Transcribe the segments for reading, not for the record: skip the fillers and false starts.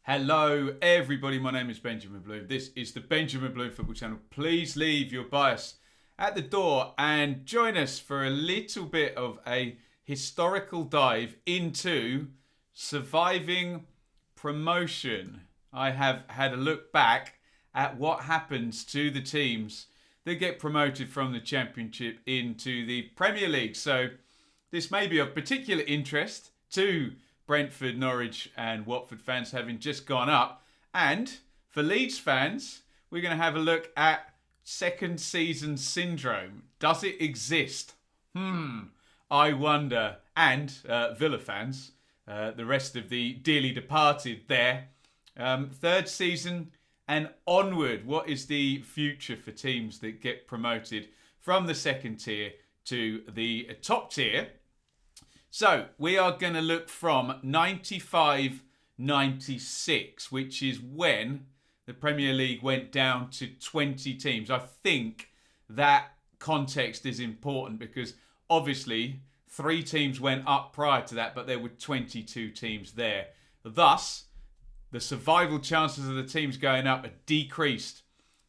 Hello everybody, my name is Benjamin Bloom. This is the Benjamin Bloom Football Channel. Please leave your bias at the door and join us for a little bit of a historical dive into surviving promotion. I have had a look back at what happens to the teams that get promoted from the Championship into the Premier League. So this may be of particular interest to Brentford, Norwich and Watford fans, having just gone up. And for Leeds fans, we're going to have a look at second season syndrome. Does it exist? I wonder. And Villa fans, the rest of the dearly departed there. Third season and onward. What is the future for teams that get promoted from the second tier to the top tier? So we are going to look from 95-96, which is when the Premier League went down to 20 teams. I think that context is important because obviously 3 teams went up prior to that, but there were 22 teams there. Thus, the survival chances of the teams going up are decreased.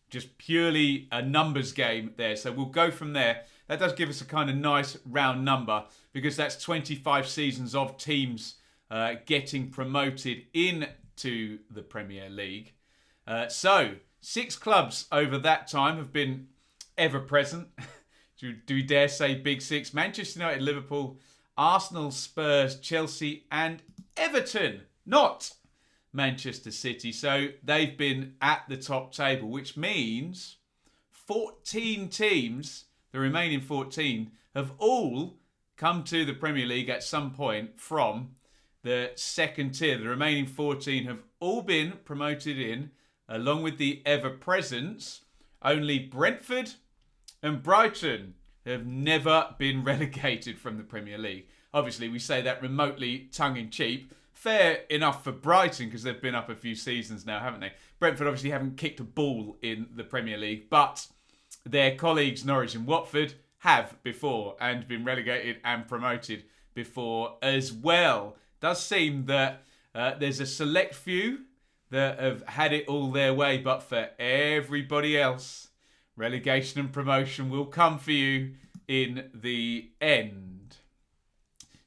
Just purely a numbers game there. So we'll go from there. That does give us a kind of nice round number because that's 25 seasons of teams getting promoted into the Premier League. So 6 clubs over that time have been ever present. Do we dare say Big Six? Manchester United, Liverpool, Arsenal, Spurs, Chelsea and Everton. Not Manchester City. So they've been at the top table, which means 14 teams, the remaining 14, have all come to the Premier League at some point from the second tier. The remaining 14 have all been promoted in, along with the ever-presents. Only Brentford and Brighton have never been relegated from the Premier League. Obviously, we say that remotely tongue-in-cheek. Fair enough for Brighton because they've been up a few seasons now, haven't they? Brentford obviously haven't kicked a ball in the Premier League, but their colleagues Norwich and Watford have before and been relegated and promoted before as well. Does seem that there's a select few that have had it all their way, but for everybody else, relegation and promotion will come for you in the end.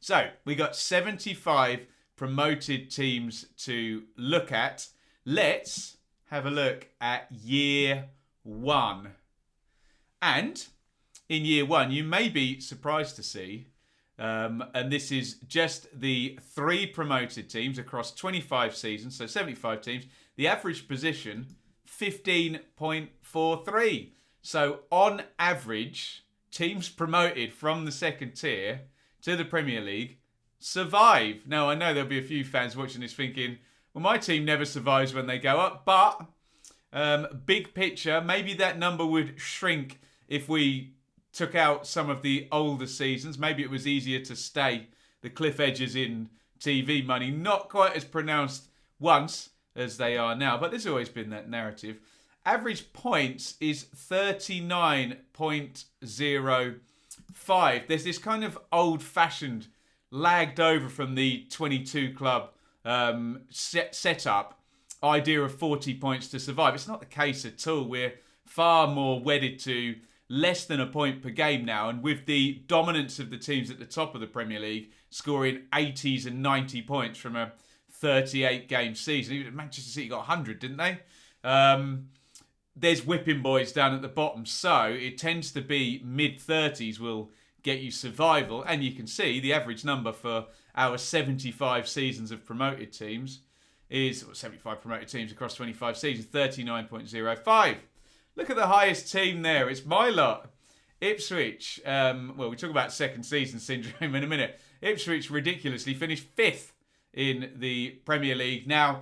So we got 75 promoted teams to look at. Let's have a look at year 1. And in year 1, you may be surprised to see, and this is just the 3 promoted teams across 25 seasons, so 75 teams. The average position, 15.43. So on average, teams promoted from the second tier to the Premier League survive. Now, I know there'll be a few fans watching this thinking, well, my team never survives when they go up, but big picture, maybe that number would shrink if we took out some of the older seasons. Maybe it was easier to stay the cliff edges in TV money. Not quite as pronounced once as they are now, but there's always been that narrative. Average points is 39.05. There's this kind of old-fashioned, lagged over from the 22 club setup idea of 40 points to survive. It's not the case at all. We're far more wedded to less than a point per game now, and with the dominance of the teams at the top of the Premier League scoring 80s and 90 points from a 38 game season. Even Manchester City got 100, didn't they? There's whipping boys down at the bottom, so it tends to be mid-30s will get you survival, and you can see the average number for our 75 seasons of promoted teams is 75 promoted teams across 25 seasons, 39.05. Look at the highest team there. It's my lot, Ipswich. Well, we talk about second season syndrome in a minute. Ipswich ridiculously finished 5th in the Premier League. Now,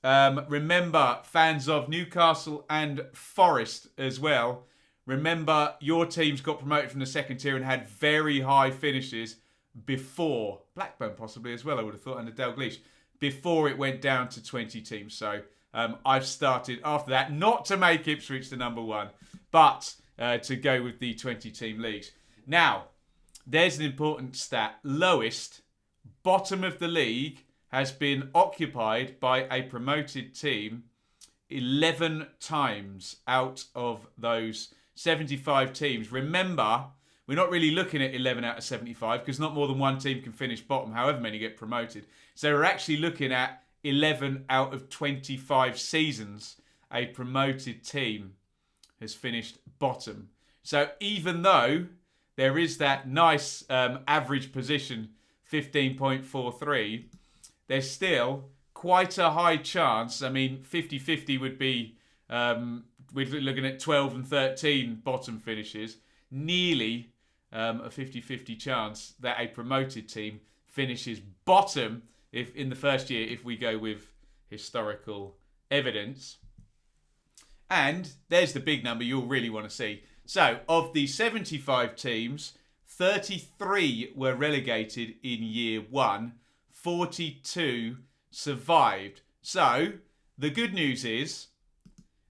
remember, fans of Newcastle and Forest as well, remember your teams got promoted from the second tier and had very high finishes before. Blackburn possibly as well, I would have thought, under Dalglish, before it went down to 20 teams. So I've started after that, not to make Ipswich the number 1, but to go with the 20-team leagues. Now, there's an important stat. Lowest, bottom of the league, has been occupied by a promoted team 11 times out of those 75 teams. Remember, we're not really looking at 11 out of 75 because not more than one team can finish bottom, however many get promoted. So we're actually looking at 11 out of 25 seasons a promoted team has finished bottom. So even though there is that nice average position, 15.43, there's still quite a high chance. I mean, 50-50 would be, we're looking at 12 and 13 bottom finishes. Nearly a 50-50 chance that a promoted team finishes bottom if in the first year if we go with historical evidence. And there's the big number you'll really want to see. So, of the 75 teams, 33 were relegated in year 1, 42 survived. So, the good news is,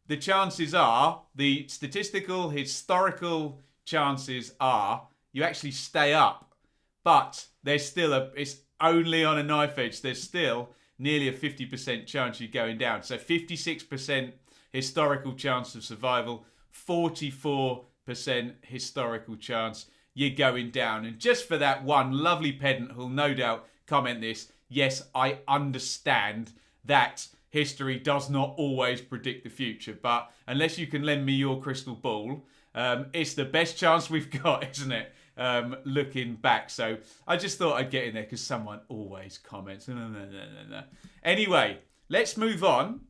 the chances are, the statistical, historical chances are, you actually stay up. But there's still it's only on a knife edge. There's still nearly a 50% chance you're going down. So 56% historical chance of survival, 44% historical chance you're going down. And just for that one lovely pedant who'll no doubt comment this, yes, I understand that history does not always predict the future, but unless you can lend me your crystal ball, it's the best chance we've got, isn't it? Looking back. So I just thought I'd get in there because someone always comments. No. Anyway, let's move on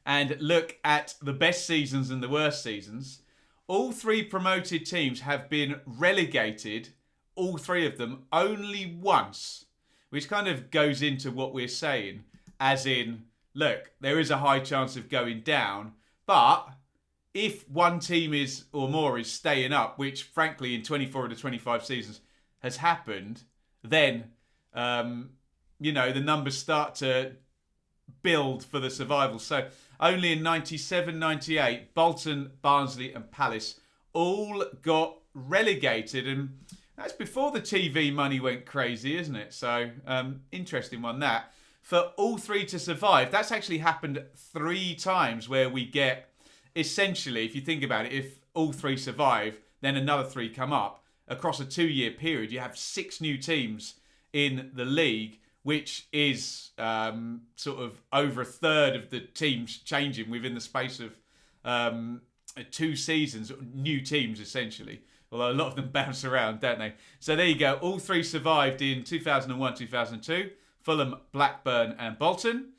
and look at the best seasons and the worst seasons. All 3 promoted teams have been relegated, all 3 of them, only once, which kind of goes into what we're saying, as in, look, there is a high chance of going down, but if one team is or more is staying up, which frankly in 24 of the 25 seasons has happened, then, the numbers start to build for the survival. So only in 97, 98, Bolton, Barnsley and Palace all got relegated. And that's before the TV money went crazy, isn't it? So interesting one that. For all 3 to survive, that's actually happened 3 times where we get, essentially, if you think about it, if all 3 survive, then another 3 come up. Across a 2-year period, you have 6 new teams in the league, which is sort of over a third of the teams changing within the space of 2 seasons, new teams essentially. Although a lot of them bounce around, don't they? So there you go. All 3 survived in 2001, 2002. Fulham, Blackburn and Bolton.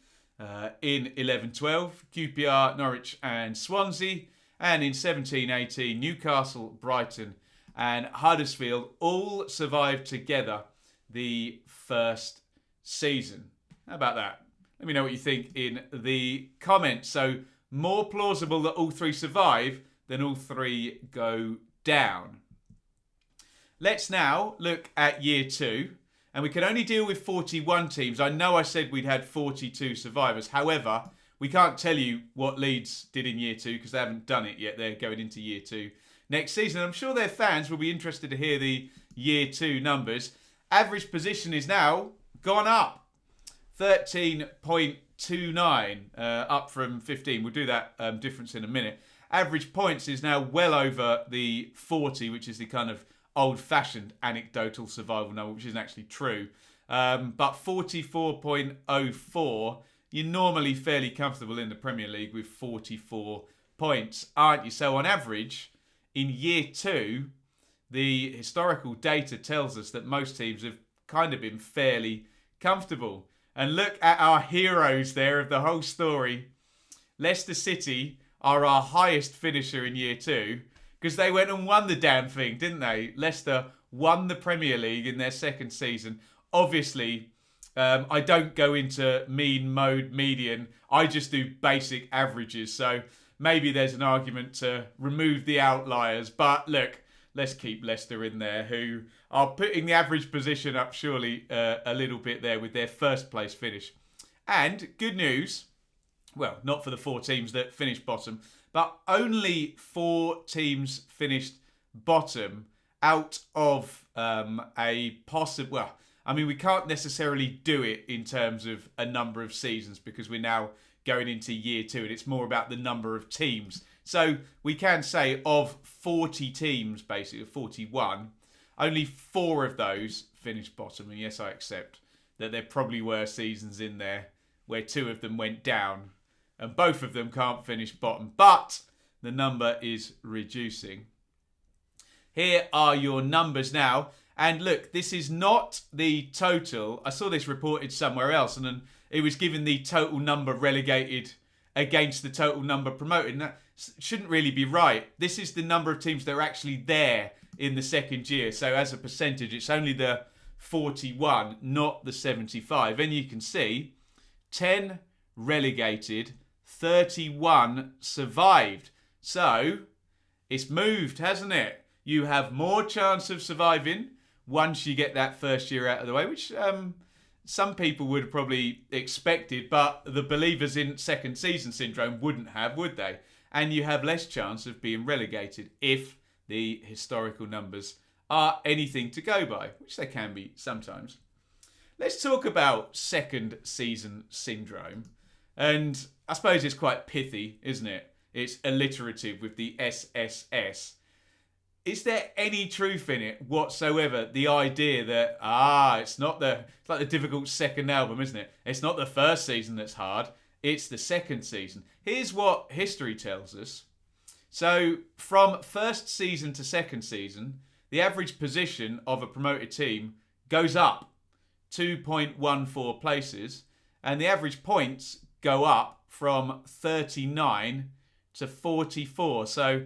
In 11-12, QPR, Norwich and Swansea. And in 17-18, Newcastle, Brighton and Huddersfield all survived together the first season. How about that? Let me know what you think in the comments. So, more plausible that all 3 survive than all 3 go down. Let's now look at year 2. And we can only deal with 41 teams. I know I said we'd had 42 survivors. However, we can't tell you what Leeds did in year 2 because they haven't done it yet. They're going into year 2 next season. I'm sure their fans will be interested to hear the year 2 numbers. Average position is now gone up. 13.29, up from 15. We'll do that difference in a minute. Average points is now well over the 40, which is the kind of old-fashioned anecdotal survival number, which isn't actually true. But 44.04, you're normally fairly comfortable in the Premier League with 44 points, aren't you? So on average, in year 2, the historical data tells us that most teams have kind of been fairly comfortable. And look at our heroes there of the whole story. Leicester City are our highest finisher in year 2, because they went and won the damn thing, didn't they? Leicester won the Premier League in their second season. Obviously, I don't go into mean, mode, median. I just do basic averages. So maybe there's an argument to remove the outliers. But look, let's keep Leicester in there, who are putting the average position up surely a little bit there with their first place finish. And good news, well, not for the 4 teams that finished bottom, but only 4 teams finished bottom out of a possible... Well, I mean, we can't necessarily do it in terms of a number of seasons because we're now going into year 2 and it's more about the number of teams. So we can say of 40 teams, basically 41, only 4 of those finished bottom. And yes, I accept that there probably were seasons in there where 2 of them went down and both of them can't finish bottom. But the number is reducing. Here are your numbers now. And look, this is not the total. I saw this reported somewhere else, and then it was given the total number relegated against the total number promoted. And that shouldn't really be right. This is the number of teams that are actually there in the second year. So as a percentage, it's only the 41, not the 75. And you can see 10 relegated, 31 survived. So it's moved, hasn't it? You have more chance of surviving once you get that first year out of the way, which some people would have probably expected, but the believers in second season syndrome wouldn't have, would they? And you have less chance of being relegated if the historical numbers are anything to go by, which they can be sometimes. Let's talk about second season syndrome. And I suppose it's quite pithy, isn't it? It's alliterative with the SSS. Is there any truth in it whatsoever? The idea that, it's like the difficult second album, isn't it? It's not the first season that's hard, it's the second season. Here's what history tells us. So, from first season to second season, the average position of a promoted team goes up 2.14 places, and the average points go up from 39 to 44. So,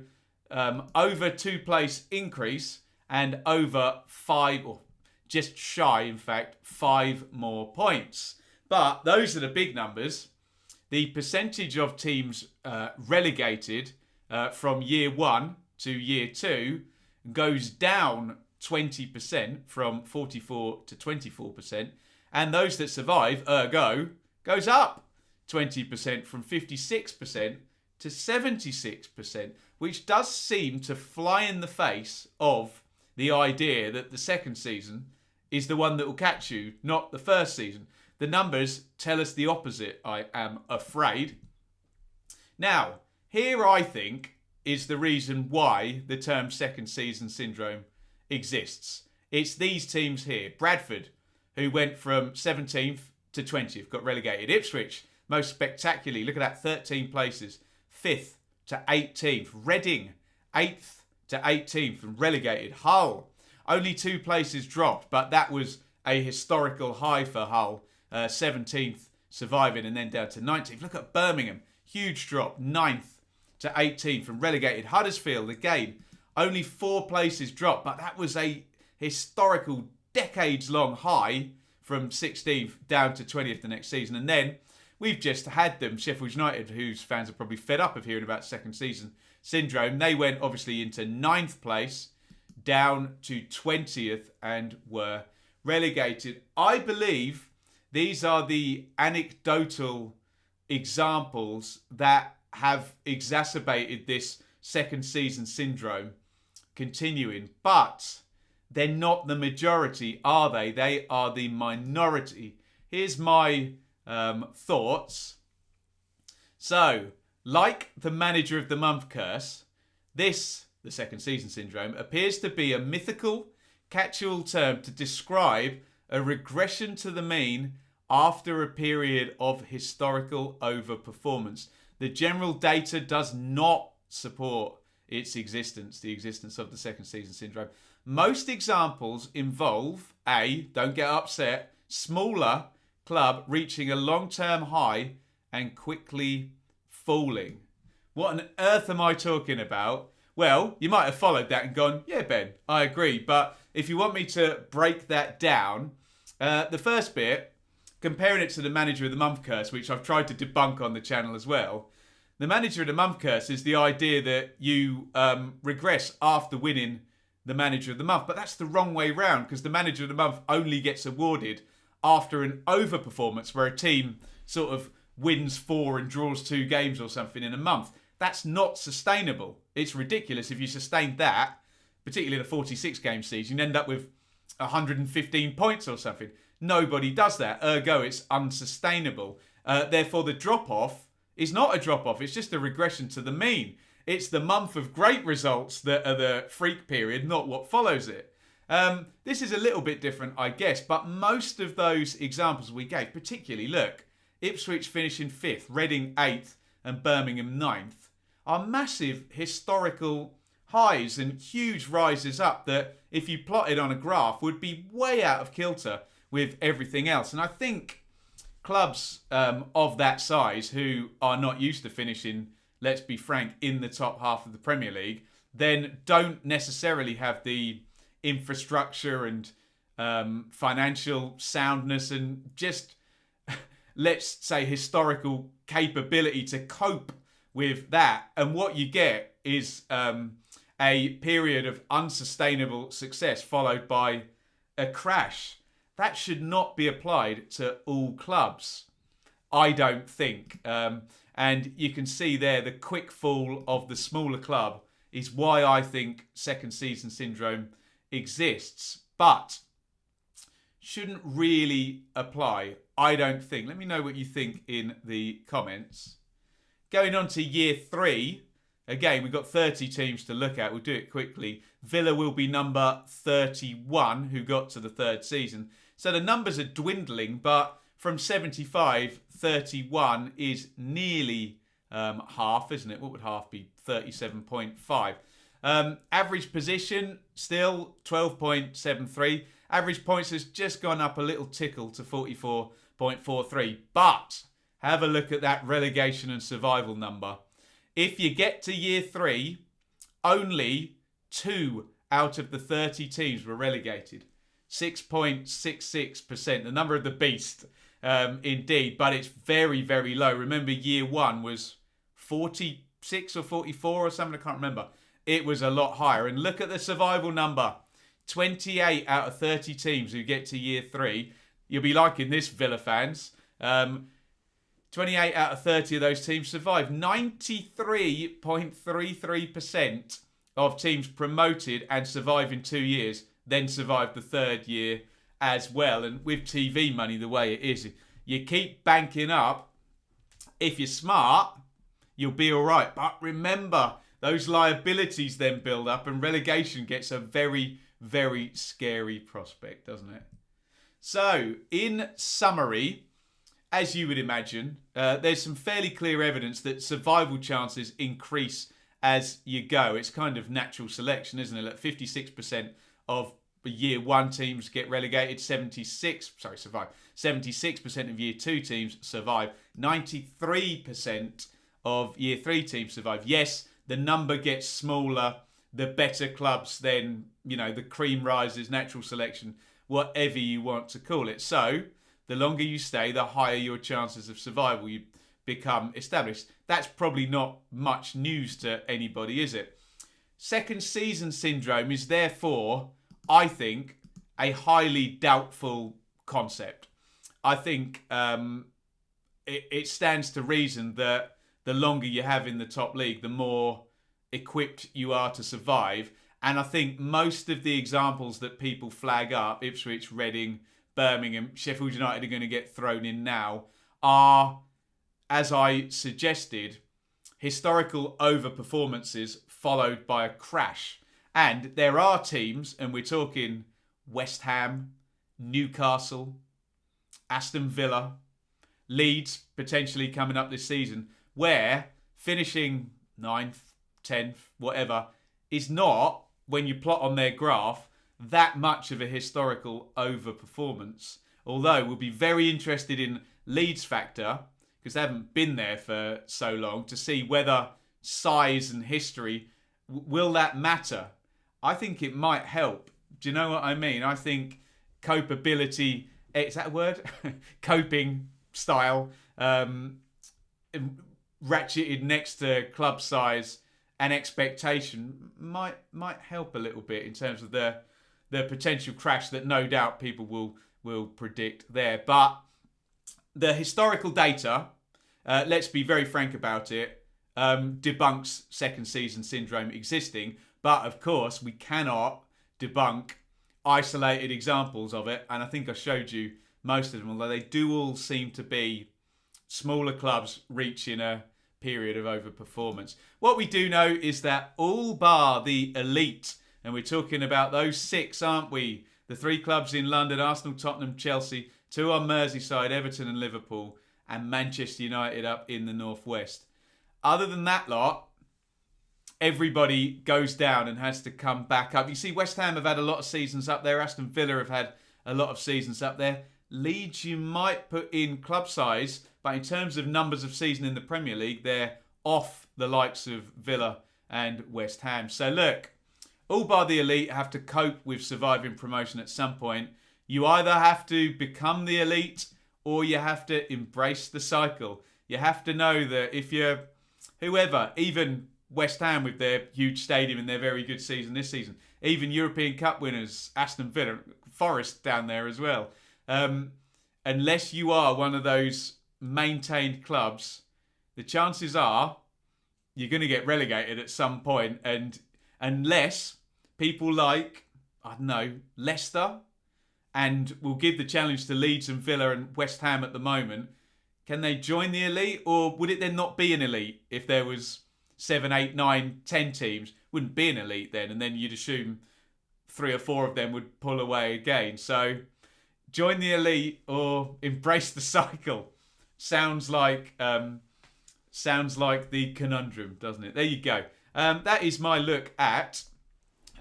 over 2 place increase and over 5, or just shy, in fact, 5 more points. But those are the big numbers. The percentage of teams relegated from year 1 to year 2 goes down 20% from 44 to 24%. And those that survive, ergo, goes up 20% from 56% to 76%, which does seem to fly in the face of the idea that the second season is the one that will catch you, not the first season. The numbers tell us the opposite, I am afraid. Now, here I think is the reason why the term second season syndrome exists. It's these teams here. Bradford, who went from 17th to 20th, got relegated. Ipswich, most spectacularly, look at that, 13 places. 5th to 18th. Reading, 8th to 18th and relegated. Hull, only 2 places dropped, but that was a historical high for Hull. 17th surviving and then down to 19th. Look at Birmingham, huge drop, 9th to 18th and relegated. Huddersfield, again, only 4 places dropped, but that was a historical decades-long high from 16th down to 20th the next season. And then we've just had them, Sheffield United, whose fans are probably fed up of hearing about second season syndrome. They went obviously into 9th place, down to 20th and were relegated. I believe these are the anecdotal examples that have exacerbated this second season syndrome continuing. But they're not the majority, are they? They are the minority. Here's my thoughts. So, like the manager of the month curse, this, the second season syndrome, appears to be a mythical, catch-all term to describe a regression to the mean after a period of historical overperformance. The general data does not support its existence, the existence of the second season syndrome. Most examples involve A, don't get upset, smaller club reaching a long-term high and quickly falling. What on earth am I talking about? Well, you might have followed that and gone, yeah, Ben, I agree. But if you want me to break that down, the first bit, comparing it to the manager of the month curse, which I've tried to debunk on the channel as well. The manager of the month curse is the idea that you regress after winning the manager of the month. But that's the wrong way round, because the manager of the month only gets awarded after an overperformance where a team sort of wins 4 and draws 2 games or something in a month. That's not sustainable. It's ridiculous if you sustain that, particularly in a 46-game season. You end up with 115 points or something. Nobody does that. Ergo, it's unsustainable. Therefore, the drop-off is not a drop-off. It's just a regression to the mean. It's the month of great results that are the freak period, not what follows it. This is a little bit different, I guess, but most of those examples we gave, particularly, look, Ipswich finishing 5th, Reading 8th, and Birmingham 9th, are massive historical highs and huge rises up that, if you plotted on a graph, would be way out of kilter with everything else. And I think clubs of that size who are not used to finishing, let's be frank, in the top half of the Premier League, then don't necessarily have the infrastructure and financial soundness and just, let's say, historical capability to cope with that. And what you get is a period of unsustainable success followed by a crash. That should not be applied to all clubs, I don't think. And you can see there the quick fall of the smaller club is why I think second season syndrome exists. But shouldn't really apply, I don't think. Let me know what you think in the comments. Going on to year 3, again, we've got 30 teams to look at. We'll do it quickly. Villa will be number 31, who got to the third season. So the numbers are dwindling, but from 75, 31 is nearly half, isn't it? What would half be? 37.5. Average position, still 12.73. Average points has just gone up a little tickle to 44.43. But have a look at that relegation and survival number. If you get to year 3, only 2 out of the 30 teams were relegated. 6.66%, the number of the beast, indeed. But it's very, very low. Remember, year 1 was 46 or 44 or something, I can't remember. It was a lot higher. And look at the survival number. 28 out of 30 teams who get to year 3. You'll be liking this, Villa fans. 28 out of 30 of those teams survive. 93.33% of teams promoted and survive in 2 years then survive the third year as well. And with TV money the way it is, you keep banking up. If you're smart, you'll be all right. But remember, those liabilities then build up and relegation gets a very, very scary prospect, doesn't it? So, in summary, as you would imagine, there's some fairly clear evidence that survival chances increase as you go. It's kind of natural selection, isn't it? Like 56% of year 1 teams get relegated, 76% of year 2 teams survive, 93% of year 3 teams survive. Yes, the number gets smaller, the better clubs then, the cream rises, natural selection, whatever you want to call it. So, the longer you stay, the higher your chances of survival you become established. That's probably not much news to anybody, is it? Second season syndrome is therefore, I think, a highly doubtful concept. I think it stands to reason that the longer you have in the top league, the more equipped you are to survive. And I think most of the examples that people flag up, Ipswich, Reading, Birmingham, Sheffield United are going to get thrown in now, are, as I suggested, historical overperformances followed by a crash. And there are teams, and we're talking West Ham, Newcastle, Aston Villa, Leeds potentially coming up this season, where finishing 9th, 10th, whatever, is not, when you plot on their graph, that much of a historical overperformance. Although we'll be very interested in Leeds factor, because they haven't been there for so long, to see whether size and history, will that matter? I think it might help. Do you know what I mean? I think copeability, is that a word? Coping style, ratcheted next to club size and expectation might help a little bit in terms of the potential crash that no doubt people will predict there. But the historical data, let's be very frank about it, debunks second season syndrome existing. But of course, we cannot debunk isolated examples of it, and I think I showed you most of them, although they do all seem to be smaller clubs reaching a period of overperformance. What we do know is that all bar the elite, and we're talking about those 6, aren't we? The 3 clubs in London, Arsenal, Tottenham, Chelsea, 2 on Merseyside, Everton and Liverpool, and Manchester United up in the northwest. Other than that lot, everybody goes down and has to come back up. You see, West Ham have had a lot of seasons up there. Aston Villa have had a lot of seasons up there. Leeds, you might put in club size, but in terms of numbers of season in the Premier League, they're off the likes of Villa and West Ham. So look, all bar the elite have to cope with surviving promotion at some point. You either have to become the elite or you have to embrace the cycle. You have to know that if you're whoever, even West Ham with their huge stadium and their very good season this season, even European Cup winners, Aston Villa, Forest down there as well. Unless you are one of those maintained clubs, the chances are you're going to get relegated at some point. And unless people like, I don't know, Leicester, and will give the challenge to Leeds and Villa and West Ham at the moment, can they join the elite? Or would it then not be an elite if there was 7, 8, 9, 10 teams? Wouldn't be an elite then, and then you'd assume 3 or 4 of them would pull away again. So join the elite or embrace the cycle. Sounds like the conundrum, doesn't it? There you go. That is my look at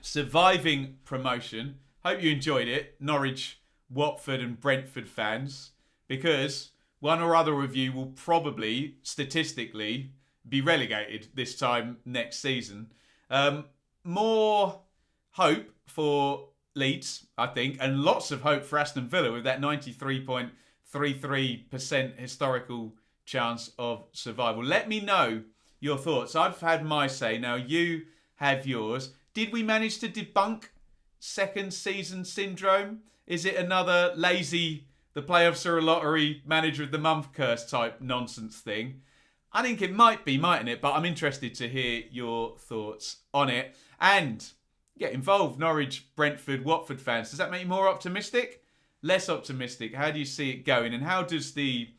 surviving promotion. Hope you enjoyed it, Norwich, Watford and Brentford fans, because one or other of you will probably, statistically, be relegated this time next season. More hope for Leeds, I think, and lots of hope for Aston Villa with that 93.33% historical chance of survival. Let me know your thoughts. I've had my say. Now you have yours. Did we manage to debunk second season syndrome? Is it another lazy, the playoffs are a lottery, manager of the month curse type nonsense thing? I think it might be, mightn't it? But I'm interested to hear your thoughts on it. And get involved, Norwich, Brentford, Watford fans. Does that make you more optimistic? Less optimistic? How do you see it going? And how does the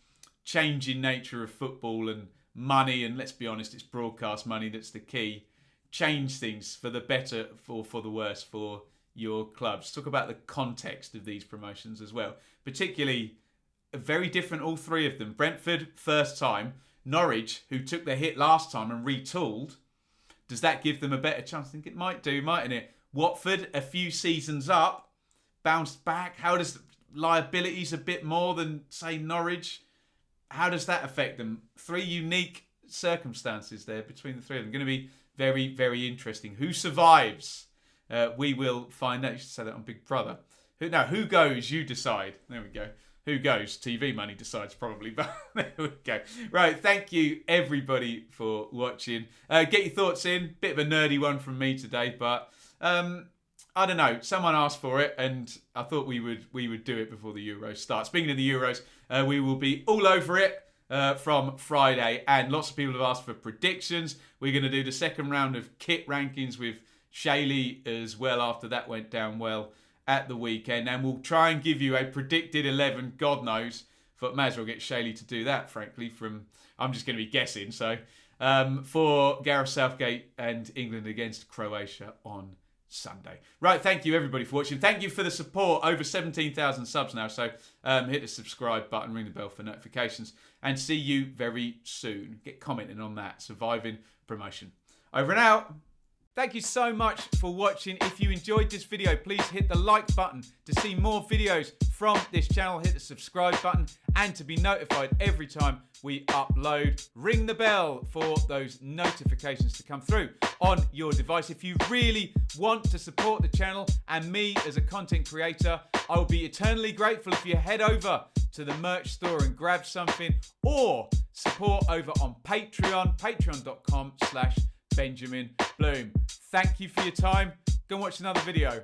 changing nature of football and money, and let's be honest, it's broadcast money that's the key, change things for the better or for the worse for your clubs? Talk about the context of these promotions as well. Particularly, very different, all 3 of them. Brentford, first time. Norwich, who took the hit last time and retooled. Does that give them a better chance? I think it might do, mightn't it? Watford, a few seasons up, bounced back. How does liabilities a bit more than, say, Norwich? How does that affect them? 3 unique circumstances there between the 3 of them. Going to be very, very interesting. Who survives? We will find out. You should say that on Big Brother. Who goes? You decide. There we go. Who goes? TV money decides probably, but there we go. Right, thank you everybody for watching. Get your thoughts in. Bit of a nerdy one from me today, but I don't know. Someone asked for it, and I thought we would do it before the Euros start. Speaking of the Euros, we will be all over it from Friday, and lots of people have asked for predictions. We're going to do the second round of kit rankings with Shaylee as well after that went down well at the weekend, and we'll try and give you a predicted 11. God knows, but may as well get Shaylee to do that, frankly. I'm just going to be guessing. So for Gareth Southgate and England against Croatia on Sunday. Right, thank you everybody for watching. Thank you for the support. Over 17,000 subs now, so hit the subscribe button, ring the bell for notifications, and see you very soon. Get commenting on that. Surviving promotion. Over and out. Thank you so much for watching. If you enjoyed this video, please hit the like button to see more videos from this channel. Hit the subscribe button, and to be notified every time we upload, ring the bell for those notifications to come through on your device. If you really want to support the channel and me as a content creator, I will be eternally grateful if you head over to the merch store and grab something, or support over on Patreon, patreon.com/Benjamin Bloom. Thank you for your time. Go and watch another video.